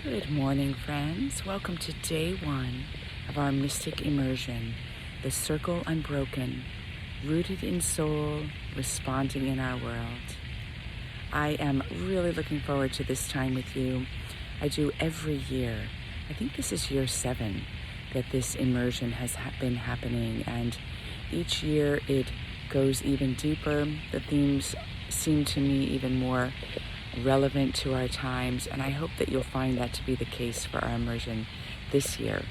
Good morning, friends. Welcome to day one of our mystic immersion, the circle unbroken, rooted in soul, responding in our world. I am really looking forward to this time with you. I do every year. I think this is year 7 that this immersion has been happening, and each year it goes even deeper. The themes seem to me even more relevant to our times, and I hope that you'll find that to be the case for our immersion this year.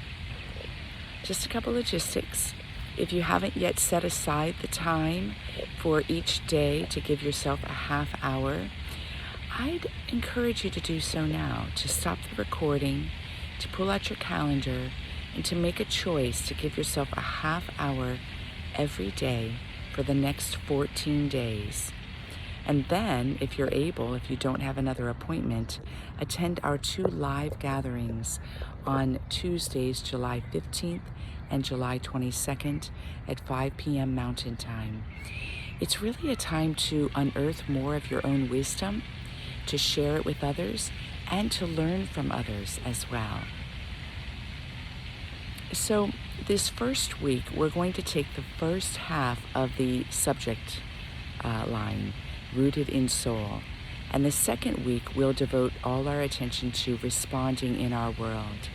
Just a couple logistics. If you haven't yet set aside the time for each day to give yourself a half hour, I'd encourage you to do so now, to stop the recording, to pull out your calendar, and to make a choice to give yourself a half hour every day for the next 14 days. And then, if you're able, if you don't have another appointment, attend our 2 live gatherings on Tuesdays, July 15th and July 22nd at 5 p.m. Mountain Time. It's really a time to unearth more of your own wisdom, to share it with others, and to learn from others as well. So this first week, we're going to take the first half of the subject line, rooted in soul. And the second week, we'll devote all our attention to responding in our world.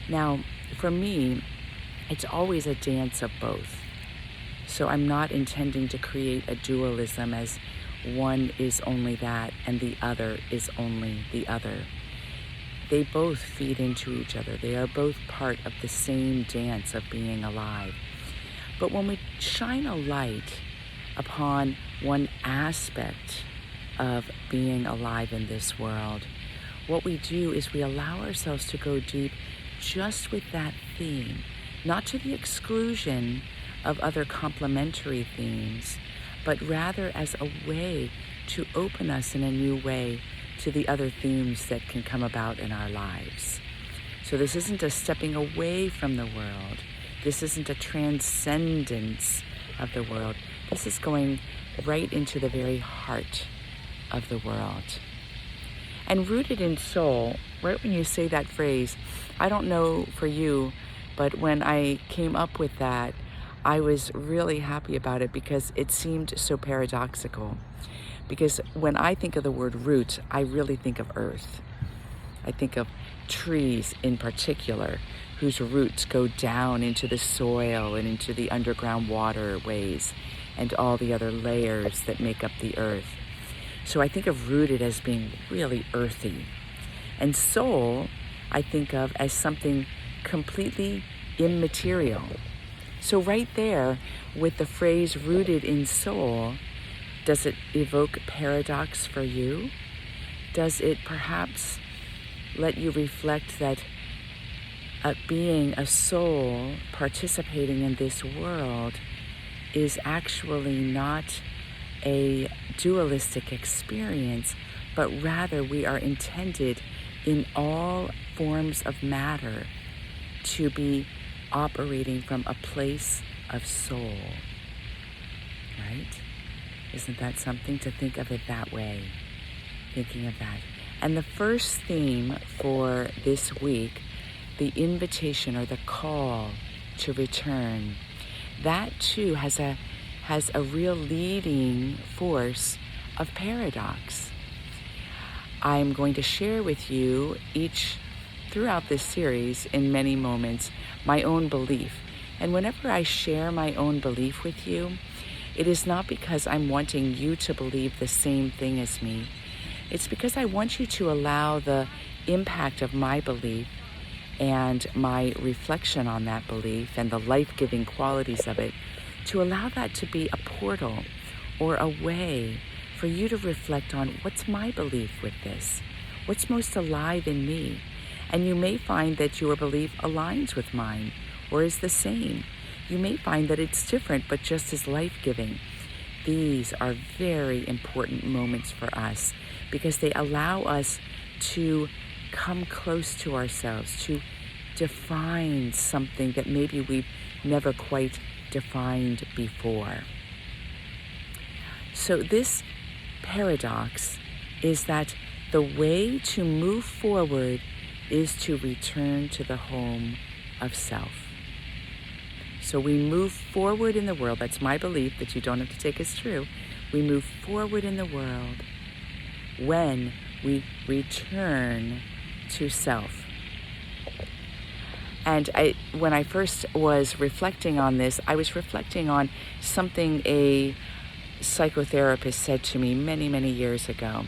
Now, for me, it's always a dance of both. So I'm not intending to create a dualism as one is only that and the other is only the other. They both feed into each other. They are both part of the same dance of being alive. But when we shine a light upon one aspect of being alive in this world, what we do is we allow ourselves to go deep just with that theme, not to the exclusion of other complementary themes, but rather as a way to open us in a new way to the other themes that can come about in our lives. So this isn't a stepping away from the world. This isn't a transcendence of the world. This is going right into the very heart of the world. And rooted in soul, right when you say that phrase, I don't know for you, but when I came up with that, I was really happy about it because it seemed so paradoxical. Because when I think of the word root, I really think of earth. I think of trees in particular, whose roots go down into the soil and into the underground waterways and all the other layers that make up the earth. So I think of rooted as being really earthy. And soul, I think of as something completely immaterial. So right there, with the phrase rooted in soul, does it evoke paradox for you? Does it perhaps let you reflect that being a soul participating in this world is actually not a dualistic experience, but rather we are intended in all forms of matter to be operating from a place of soul, right? Isn't that something to think of it that way? Thinking of that. And the first theme for this week, the invitation or the call to return, that too has a real leading force of paradox. I'm going to share with you throughout this series in many moments my own belief. And whenever I share my own belief with you, it is not because I'm wanting you to believe the same thing as me. It's because I want you to allow the impact of my belief and my reflection on that belief and the life-giving qualities of it, to allow that to be a portal or a way for you to reflect on what's my belief with this, what's most alive in me. And you may find that your belief aligns with mine or is the same. You may find that it's different, but just as life-giving. These are very important moments for us because they allow us to come close to ourselves, to define something that maybe we've never quite defined before. So this paradox is that the way to move forward is to return to the home of self. So we move forward in the world. That's my belief, that you don't have to take as true. We move forward in the world when we return to self. And when I first was reflecting on this, I was reflecting on something a psychotherapist said to me many, many years ago.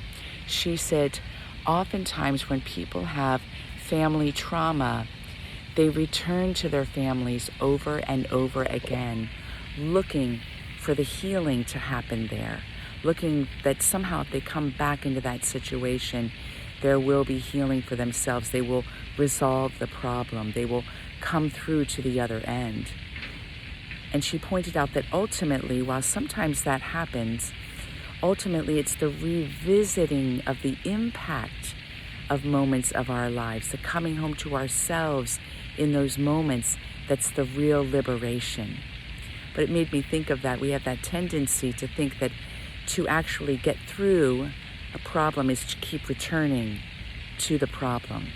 She said, oftentimes when people have family trauma, they return to their families over and over again, looking for the healing to happen there, looking that somehow if they come back into that situation, there will be healing for themselves. They will resolve the problem. They will come through to the other end. And she pointed out that ultimately, while sometimes that happens, ultimately it's the revisiting of the impact of moments of our lives, the coming home to ourselves in those moments, that's the real liberation. But it made me think of that. We have that tendency to think that to actually get through a problem is to keep returning to the problem.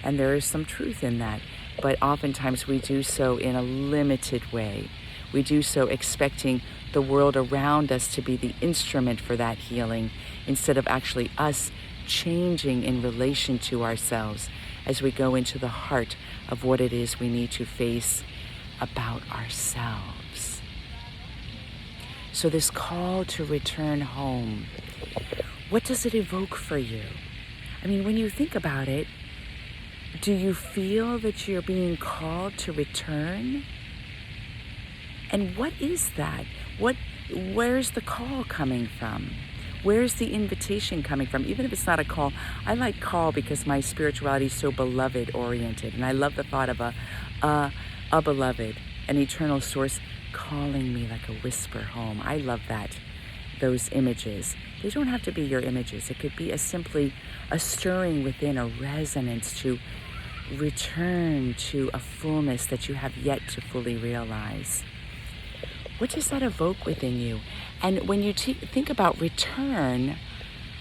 And there is some truth in that. But oftentimes we do so in a limited way. We do so expecting the world around us to be the instrument for that healing, instead of actually us changing in relation to ourselves as we go into the heart of what it is we need to face about ourselves. So this call to return home, what does it evoke for you? I mean, when you think about it, do you feel that you're being called to return? And what is that? Where's the call coming from? Where's the invitation coming from? Even if it's not a call, I like call because my spirituality is so beloved oriented. And I love the thought of a beloved, an eternal source calling me like a whisper home. I love that, those images. They don't have to be your images. It could be simply a stirring within, a resonance to return to a fullness that you have yet to fully realize. What does that evoke within you? And when you think about return,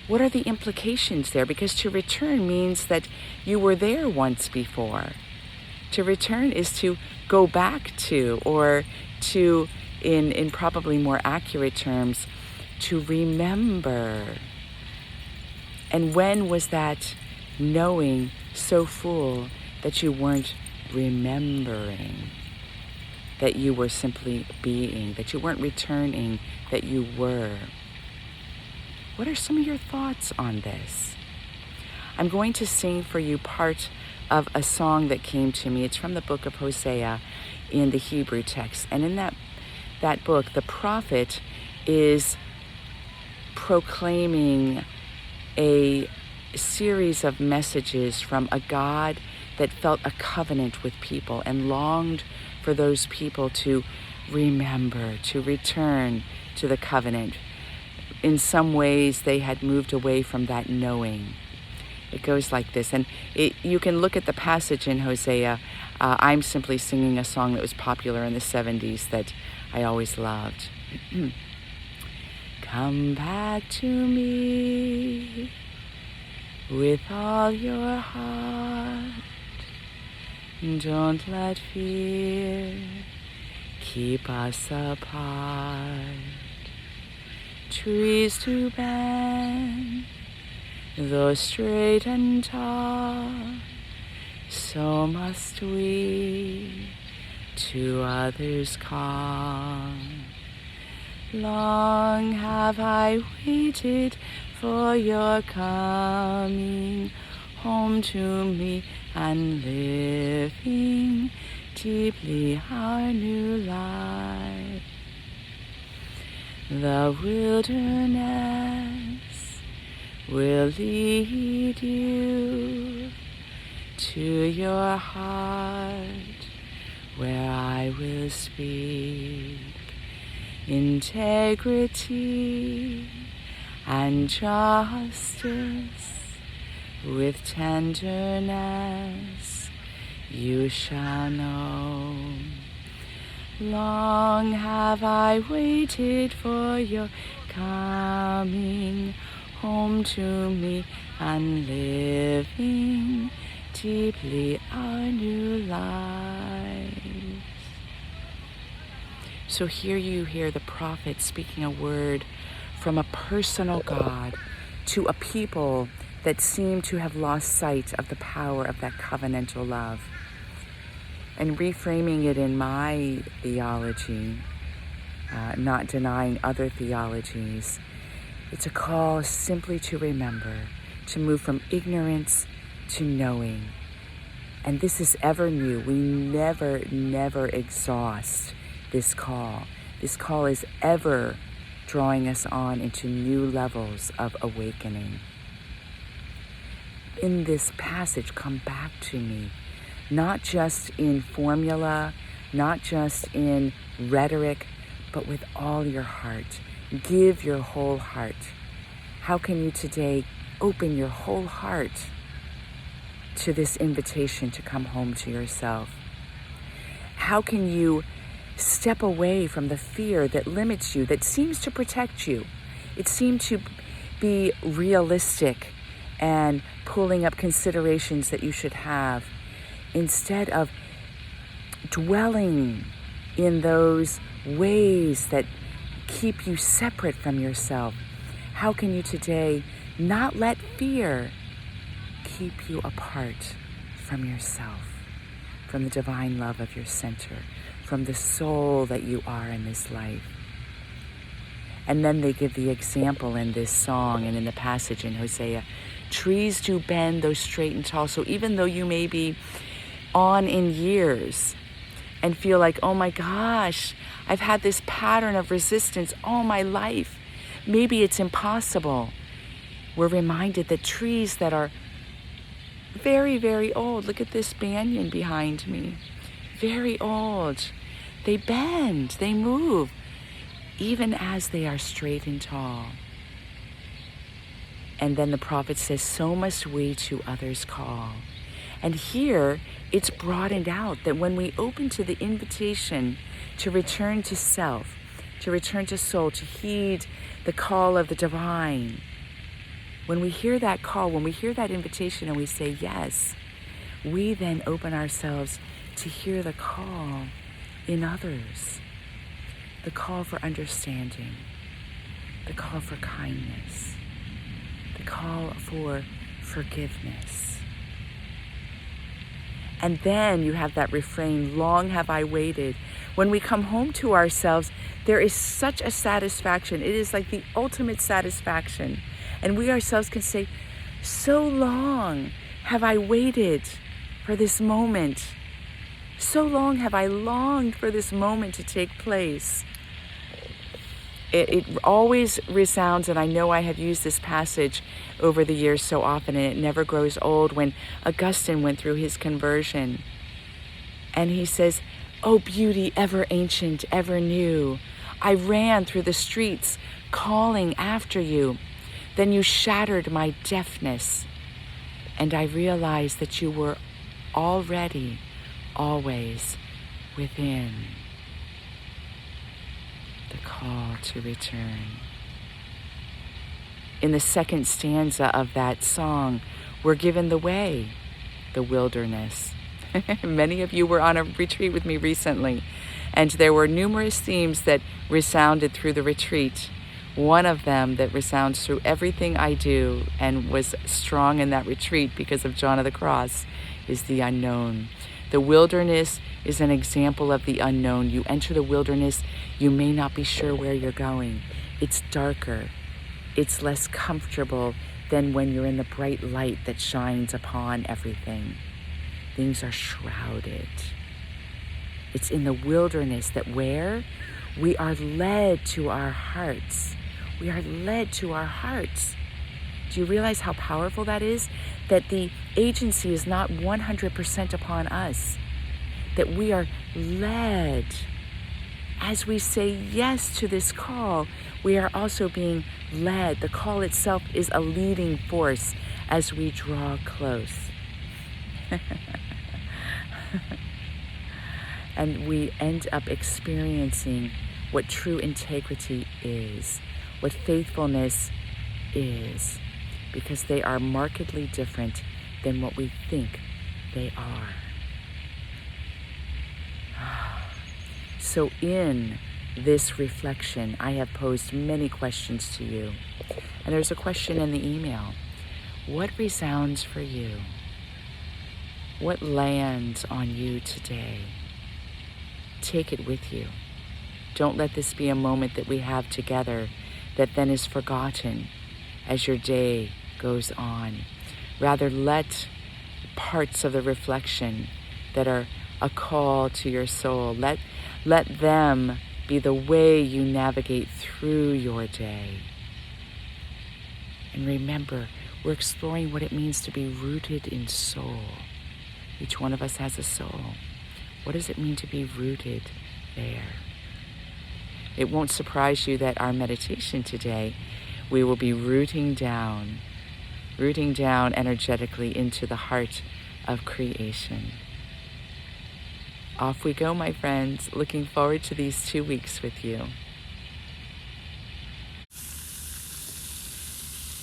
what are the implications there? Because to return means that you were there once before. To return is to go back to, or to, in probably more accurate terms, to remember. And when was that knowing so full that you weren't remembering, that you were simply being, that you weren't returning, that you were? What are some of your thoughts on this? I'm going to sing for you part of a song that came to me. It's from the book of Hosea in the Hebrew text. And in that book, the prophet is proclaiming a series of messages from a God that felt a covenant with people and longed for those people to remember, to return to the covenant. In some ways, they had moved away from that knowing. It goes like this, and you can look at the passage in Hosea. I'm simply singing a song that was popular in the 70s that I always loved. Come back to me with all your heart. Don't let fear keep us apart. Trees to bend, though straight and tall, so must we to others call. Long have I waited for your coming home to me, and living deeply our new life. The wilderness will lead you to your heart, where I will speak integrity and justice. With tenderness you shall know. Long have I waited for your coming home to me, and living deeply our new lives. So here you hear the prophet speaking a word from a personal God to a people that seem to have lost sight of the power of that covenantal love. And reframing it in my theology, not denying other theologies, it's a call simply to remember, to move from ignorance to knowing. And this is ever new. We never exhaust this call. This call is ever drawing us on into new levels of awakening. In this passage, come back to me, not just in formula, not just in rhetoric, but with all your heart. Give your whole heart. How can you today open your whole heart to this invitation to come home to yourself? How can you step away from the fear that limits you, that seems to protect you? It seemed to be realistic and pulling up considerations that you should have, instead of dwelling in those ways that keep you separate from yourself. How can you today not let fear keep you apart from yourself, from the divine love of your center, from the soul that you are in this life? And then they give the example in this song and in the passage in Hosea. Trees do bend, though straight and tall. So even though you may be on in years and feel like, oh my gosh, I've had this pattern of resistance all my life, maybe it's impossible. We're reminded that trees that are very old, look at this banyan behind me, very old, they bend, they move, even as they are straight and tall. And then the prophet says, so must we to others call. And here it's broadened out that when we open to the invitation to return to self, to return to soul, to heed the call of the divine, when we hear that call, when we hear that invitation and we say yes, we then open ourselves to hear the call in others, the call for understanding, the call for kindness, the call for forgiveness. And then you have that refrain, long have I waited. When we come home to ourselves, there is such a satisfaction. It is like the ultimate satisfaction. And we ourselves can say, so long have I waited for this moment. So long have I longed for this moment to take place. It always resounds, and I know I have used this passage over the years so often, and it never grows old, when Augustine went through his conversion. And he says, oh beauty ever ancient, ever new, I ran through the streets calling after you. Then you shattered my deafness, and I realized that you were already, always within. The call to return. In the second stanza of that song, we're given the way, the wilderness. Many of you were on a retreat with me recently, and there were numerous themes that resounded through the retreat. One of them that resounds through everything I do and was strong in that retreat because of John of the Cross is the unknown. The wilderness is an example of the unknown. You enter the wilderness, you may not be sure where you're going. It's darker. It's less comfortable than when you're in the bright light that shines upon everything. Things are shrouded. It's in the wilderness that where we are led to our hearts. We are led to our hearts. Do you realize how powerful that is? That the agency is not 100% upon us. That we are led. As we say yes to this call, we are also being led. The call itself is a leading force as we draw close. And we end up experiencing what true integrity is, what faithfulness is. because they are markedly different than what we think they are. So in this reflection, I have posed many questions to you. And there's a question in the email. What resounds for you? What lands on you today? Take it with you. Don't let this be a moment that we have together that then is forgotten as your day goes on. Rather, let parts of the reflection that are a call to your soul, let them be the way you navigate through your day. And remember, we're exploring what it means to be rooted in soul. Each one of us has a soul. What does it mean to be rooted there? It won't surprise you that our meditation today, we will be rooting down energetically into the heart of creation. Off we go, my friends. Looking forward to these 2 weeks with you.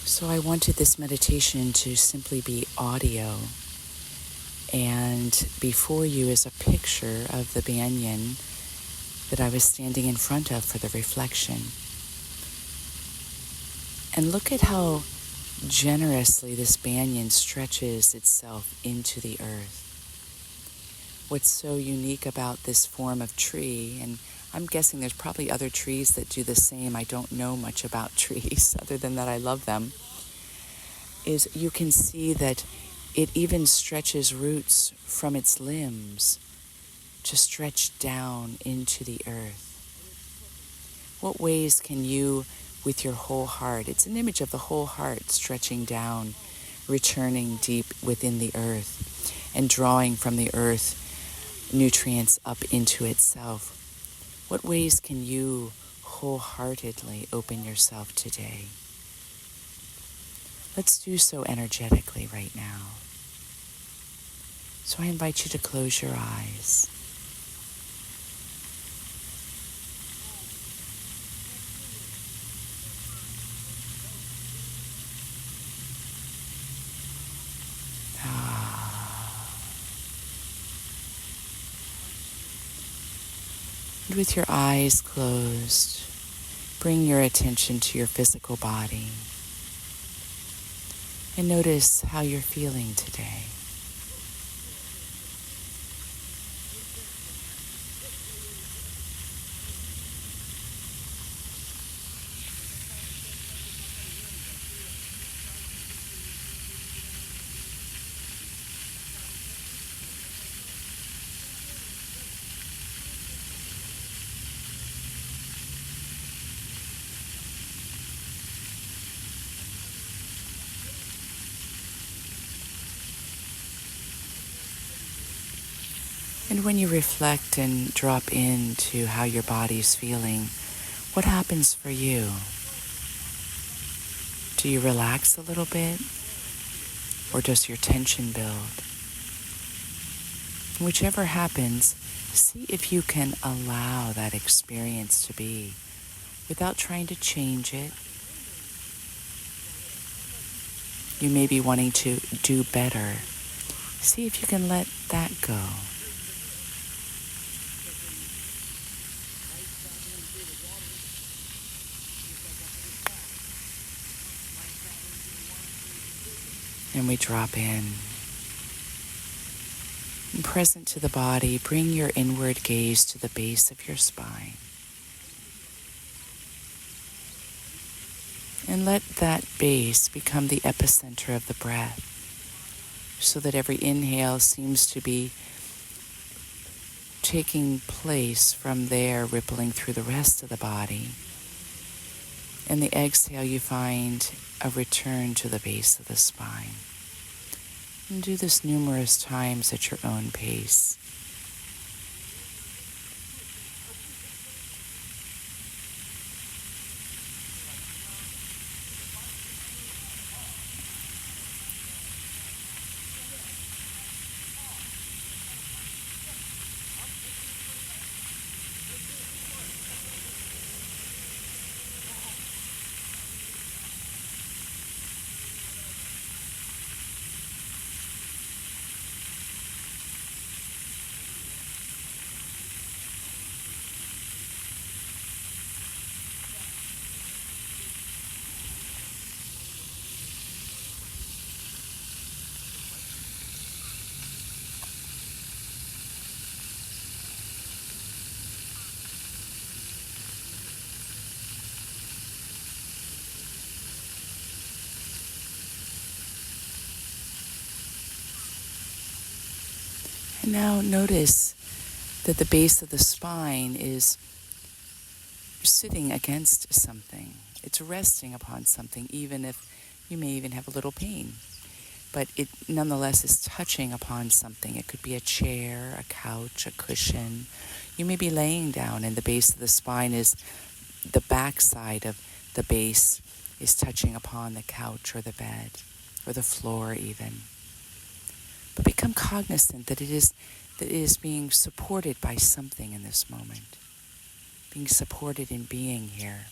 So I wanted this meditation to simply be audio, and before you is a picture of the banyan that I was standing in front of for the reflection. And look at how generously this banyan stretches itself into the earth. What's so unique about this form of tree, and I'm guessing there's probably other trees that do the same. I don't know much about trees other than that I love them, is you can see that it even stretches roots from its limbs to stretch down into the earth. What ways can you, with your whole heart, it's an image of the whole heart stretching down, returning deep within the earth, and drawing from the earth nutrients up into itself. What ways can you wholeheartedly open yourself today? Let's do so energetically right now. So I invite you to close your eyes. And with your eyes closed, bring your attention to your physical body and notice how you're feeling today. And when you reflect and drop into how your body's feeling, what happens for you? Do you relax a little bit? Or does your tension build? Whichever happens, see if you can allow that experience to be without trying to change it. You may be wanting to do better. See if you can let that go. And we drop in. And present to the body, bring your inward gaze to the base of your spine. And let that base become the epicenter of the breath, so that every inhale seems to be taking place from there, rippling through the rest of the body. And the exhale, you find a return to the base of the spine. And do this numerous times at your own pace. And now notice that the base of the spine is sitting against something. It's resting upon something, even if you may even have a little pain. But it nonetheless is touching upon something. It could be a chair, a couch, a cushion. You may be laying down and the base of the spine is, the backside of the base is touching upon the couch or the bed or the floor even. But become cognizant that it is being supported by something in this moment, being supported in being here.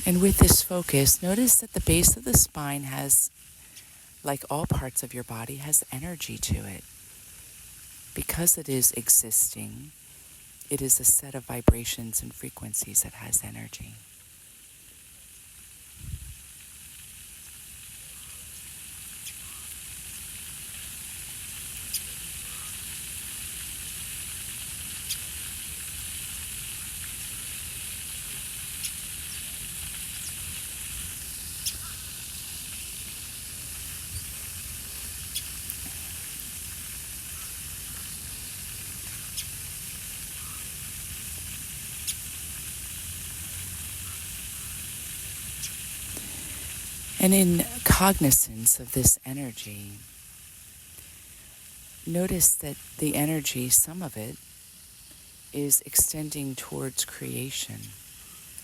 And with this focus, notice that the base of the spine has, like all parts of your body, has energy to it. Because it is existing, it is a set of vibrations and frequencies that has energy. And in cognizance of this energy, notice that the energy, some of it, is extending towards creation.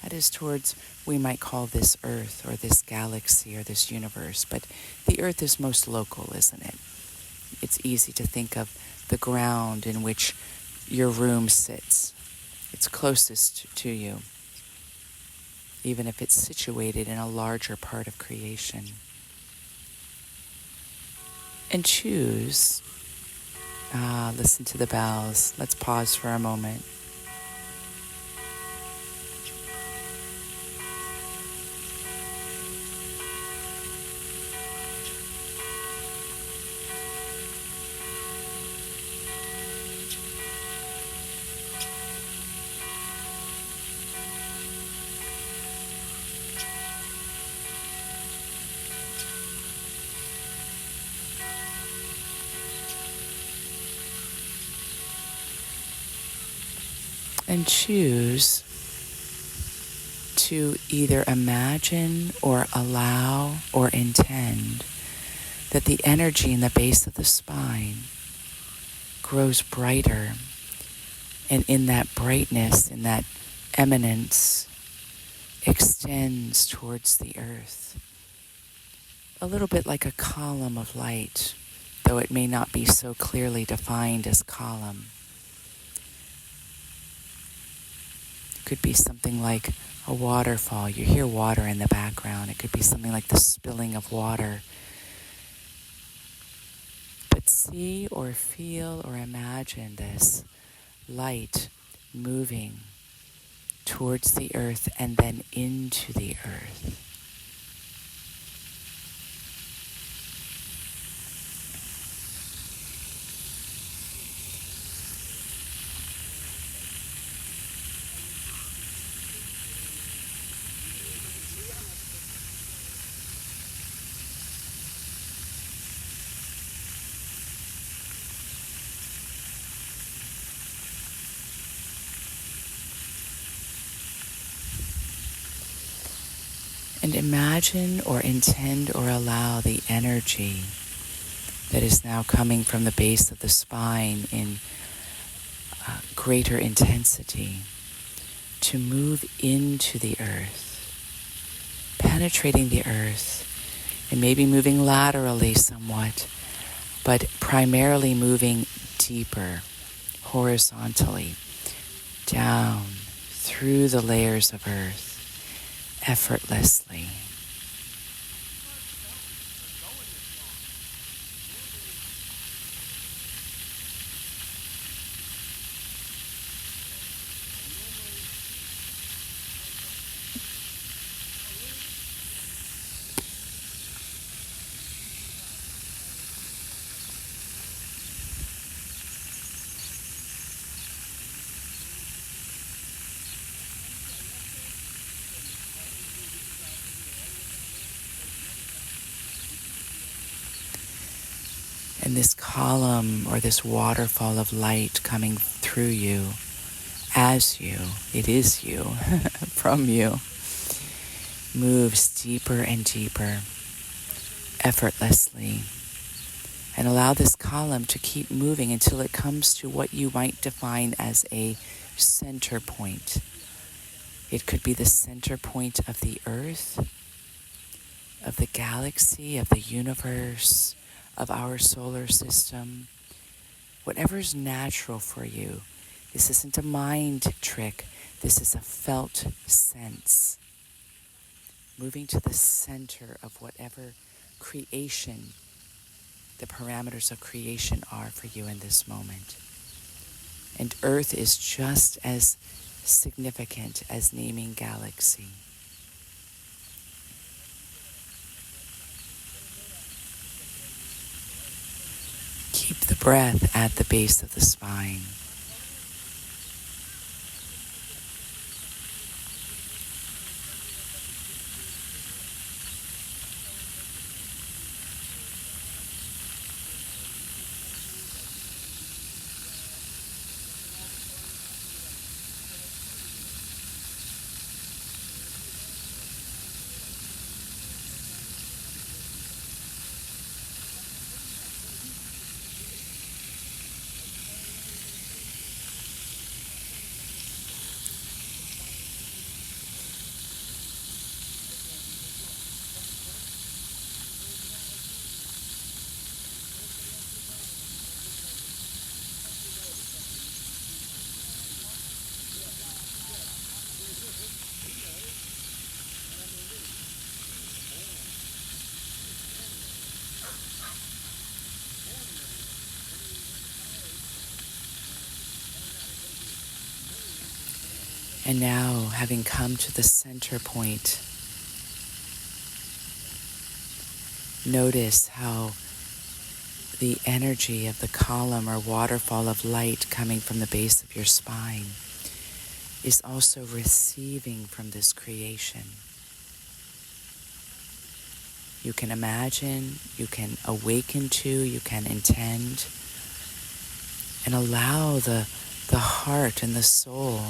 That is towards, we might call this Earth or this galaxy or this universe, but the Earth is most local, isn't it? It's easy to think of the ground in which your room sits. It's closest to you, even if it's situated in a larger part of creation. And choose, listen to the bells. Let's pause for a moment. And choose to either imagine or allow or intend that the energy in the base of the spine grows brighter, and in that brightness, in that eminence, extends towards the earth. A little bit like a column of light, though it may not be so clearly defined as column. It could be something like a waterfall. You hear water in the background. It could be something like the spilling of water. But see or feel or imagine this light moving towards the earth and then into the earth. And imagine or intend or allow the energy that is now coming from the base of the spine in greater intensity to move into the earth, penetrating the earth, and maybe moving laterally somewhat, but primarily moving deeper, horizontally, down through the layers of earth, effortlessly. this column or this waterfall of light coming through you, as you, it is you, from you, moves deeper and deeper, effortlessly. And allow this column to keep moving until it comes to what you might define as a center point. It could be the center point of the earth, of the galaxy, of the universe, of our solar system. Whatever's natural for you. This isn't a mind trick. This is a felt sense. Moving to the center of whatever creation, the parameters of creation are for you in this moment. And Earth is just as significant as naming galaxy. Keep the breath at the base of the spine. And now, having come to the center point, notice how the energy of the column or waterfall of light coming from the base of your spine is also receiving from this creation. You can imagine, you can awaken to, you can intend, and allow the heart and the soul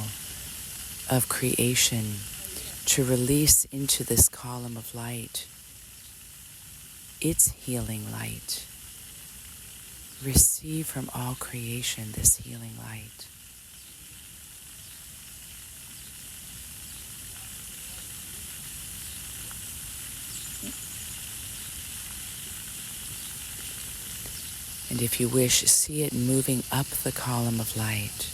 of creation to release into this column of light its healing light. Receive from all creation this healing light. And if you wish, see it moving up the column of light,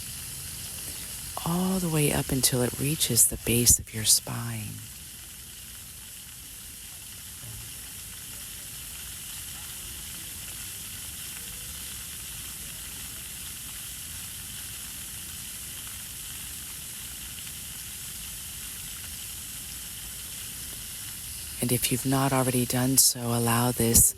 all the way up until it reaches the base of your spine. And if you've not already done so, allow this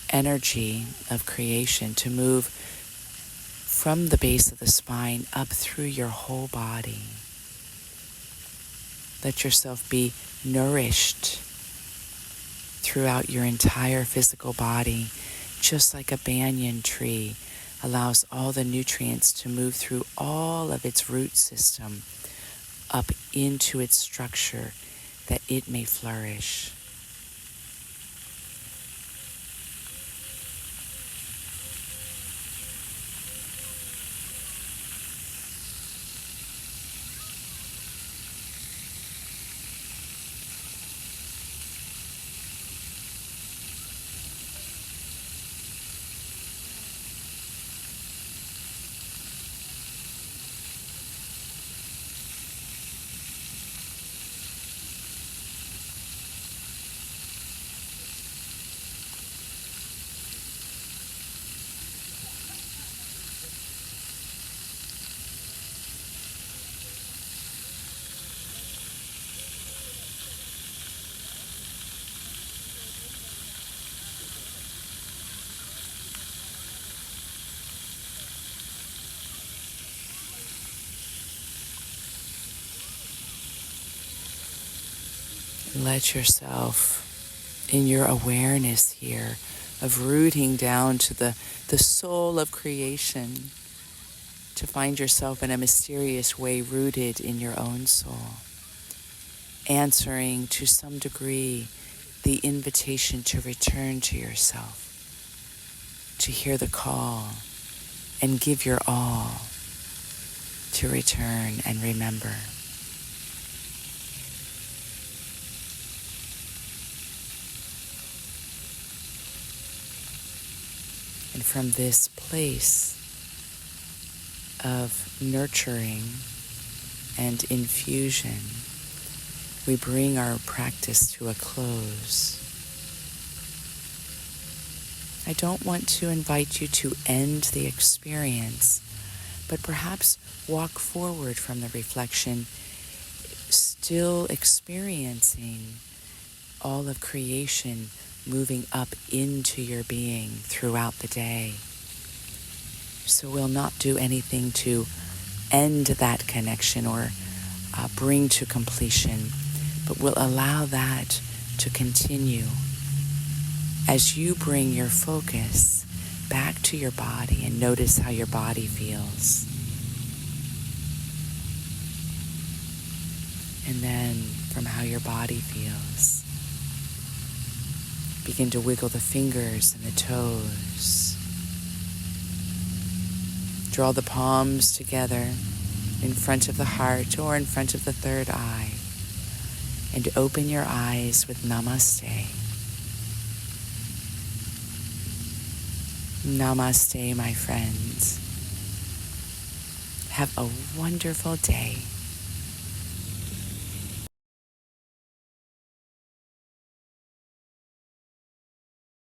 energy of creation to move from the base of the spine up through your whole body. Let yourself be nourished throughout your entire physical body, just like a banyan tree allows all the nutrients to move through all of its root system up into its structure that it may flourish. Let yourself, in your awareness here of rooting down to the soul of creation, to find yourself in a mysterious way rooted in your own soul, answering to some degree the invitation to return to yourself, to hear the call and give your all, to return and remember. And from this place of nurturing and infusion, we bring our practice to a close. I don't want to invite you to end the experience, but perhaps walk forward from the reflection, still experiencing all of creation moving up into your being throughout the day. So we'll not do anything to end that connection or bring to completion, but we'll allow that to continue as you bring your focus back to your body and notice how your body feels. And then from how your body feels, begin to wiggle the fingers and the toes. Draw the palms together in front of the heart or in front of the third eye, and open your eyes with Namaste. Namaste, my friends. Have a wonderful day.